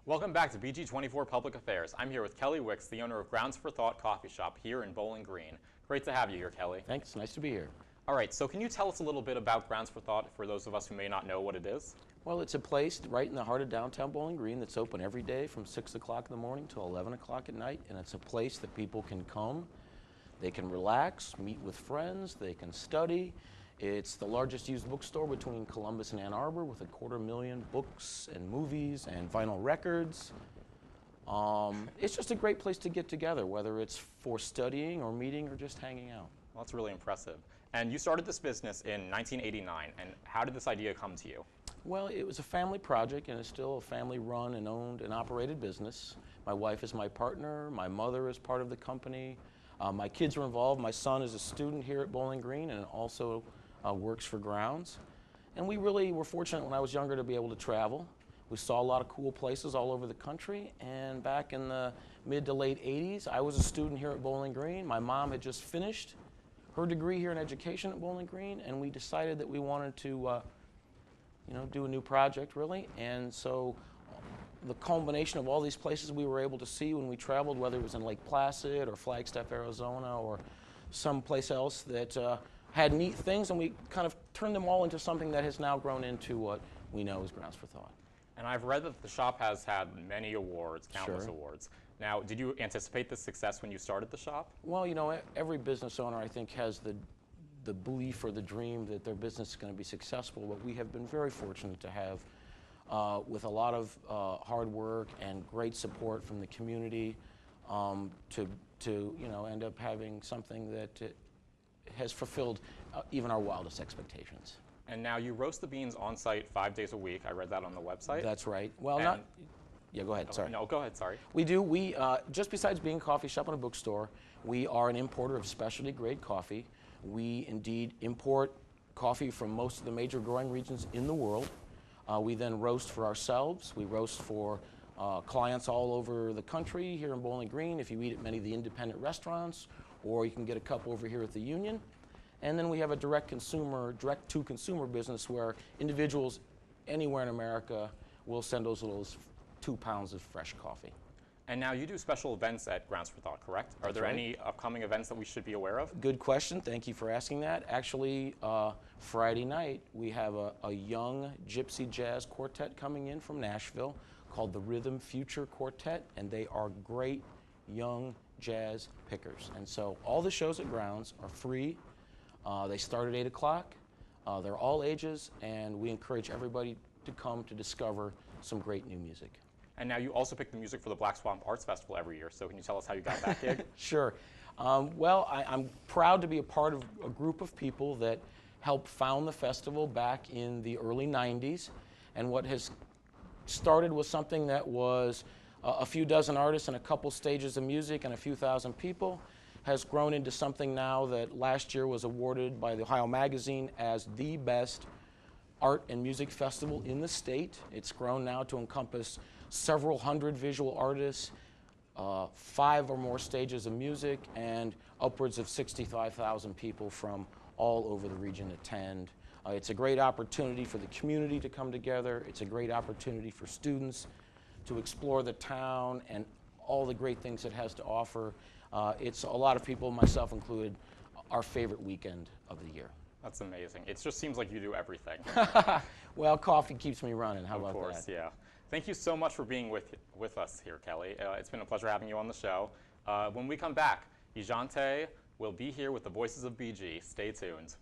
Welcome back to BG24 Public Affairs. I'm here with Kelly Wicks, the owner of Grounds for Thought Coffee Shop here in Bowling Green. Great to have you here, Kelly. Thanks, nice to be here. All right, so can you tell us a little bit about Grounds for Thought for those of us who may not know what it is? Well, it's a place right in the heart of downtown Bowling Green that's open every day from 6 o'clock in the morning till 11 o'clock at night, and it's a place that people can come, they can relax, meet with friends, they can study. It's the largest used bookstore between Columbus and Ann Arbor with 250,000 books and movies and vinyl records. It's just a great place to get together, whether it's for studying or meeting or just hanging out. Well, that's really impressive. And you started this business in 1989, and how did this idea come to you? Well, it was a family project, and it's still a family-run and owned and operated business. My wife is my partner. My mother is part of the company. My kids are involved. My son is a student here at Bowling Green and also works for Grounds. And we really were fortunate when I was younger to be able to travel. We saw a lot of cool places all over the country, and back in the mid to late 80s, I was a student here at Bowling Green. My mom had just finished her degree here in education at Bowling Green, and we decided that we wanted to do a new project, really. And so the culmination of all these places we were able to see when we traveled, whether it was in Lake Placid or Flagstaff, Arizona, or someplace else that had neat things, and we kind of turned them all into something that has now grown into what we know as Grounds for Thought. And I've read that the shop has had many awards, countless Sure. awards. Now, did you anticipate this success when you started the shop? Well, you know, every business owner, I think, has the belief or the dream that their business is going to be successful, but we have been very fortunate to have, with a lot of hard work and great support from the community, to end up having something that has fulfilled even our wildest expectations. And now you roast the beans on site 5 days a week. I read that on the website. That's right. Well, yeah, go ahead, sorry. No, go ahead, sorry. We do. We, just besides being a coffee shop and a bookstore, we are an importer of specialty grade coffee. We indeed import coffee from most of the major growing regions in the world. We then roast for ourselves. We roast for clients all over the country here in Bowling Green, if you eat at many of the independent restaurants, or you can get a cup over here at the Union. And then we have a direct-to-consumer business where individuals anywhere in America will send us those 2 pounds of fresh coffee. And now you do special events at Grounds for Thought, correct? Are there any upcoming events that we should be aware of? Good question. Thank you for asking that. Actually, Friday night, we have a young gypsy jazz quartet coming in from Nashville called the Rhythm Future Quartet, and they are great young jazz pickers. And so all the shows at Grounds are free. They start at 8 o'clock. They're all ages, and we encourage everybody to come to discover some great new music. And now you also pick the music for the Black Swamp Arts Festival every year, so can you tell us how you got that gig? Sure. Well, I'm proud to be a part of a group of people that helped found the festival back in the early 90s. And what has started was something that was a few dozen artists and a couple stages of music and a few thousand people, has grown into something now that last year was awarded by the Ohio Magazine as the best art and music festival in the state. It's grown now to encompass several hundred visual artists, 5 or more stages of music, and upwards of 65,000 people from all over the region attend. It's a great opportunity for the community to come together. It's a great opportunity for students to explore the town and all the great things it has to offer. It's a lot of people, myself included, our favorite weekend of the year. That's amazing. It just seems like you do everything. Well, coffee keeps me running. How about that? Of course, yeah. Thank you so much for being with us here, Kelly. It's been a pleasure having you on the show. When we come back, Ijante will be here with the Voices of BG. Stay tuned.